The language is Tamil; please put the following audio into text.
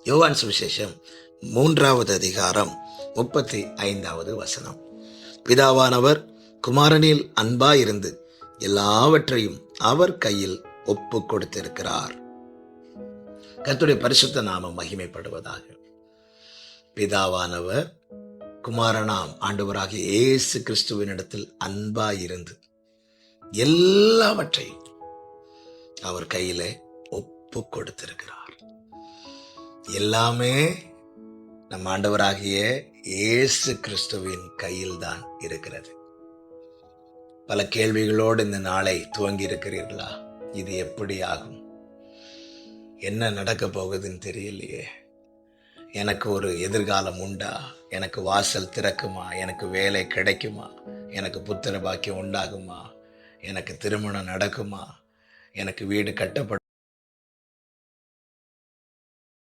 யோவான் சுவிசேஷம் 3வது அதிகாரம் 35வது வசனம். பிதாவானவர் குமாரனில் அன்பாயிருந்து எல்லாவற்றையும் அவர் கையில் ஒப்பு கொடுத்திருக்கிறார். கர்த்தருடைய பரிசுத்த நாமம் மகிமைப்படுவதாக. பிதாவானவர் குமாரனாம் ஆண்டவராகிய இயேசு கிறிஸ்துவினிடத்தில் அன்பாயிருந்து எல்லாவற்றையும் அவர் கையிலே ஒப்பு கொடுத்திருக்கிறார். எல்லாமே நம் ஆண்டவராகிய இயேசு கிறிஸ்துவின் கையில் தான் இருக்கிறது. பல கேள்விகளோடு இந்த நாளை துவங்கி இருக்கிறீர்களா? இது எப்படி ஆகும்? என்ன நடக்க போகுதுன்னு தெரியலையே. எனக்கு ஒரு எதிர்காலம் உண்டா? எனக்கு வாசல் திறக்குமா? எனக்கு வேலை கிடைக்குமா? எனக்கு புத்திர பாக்கியம் உண்டாகுமா? எனக்கு திருமணம் நடக்குமா? எனக்கு வீடு கட்டப்படும்?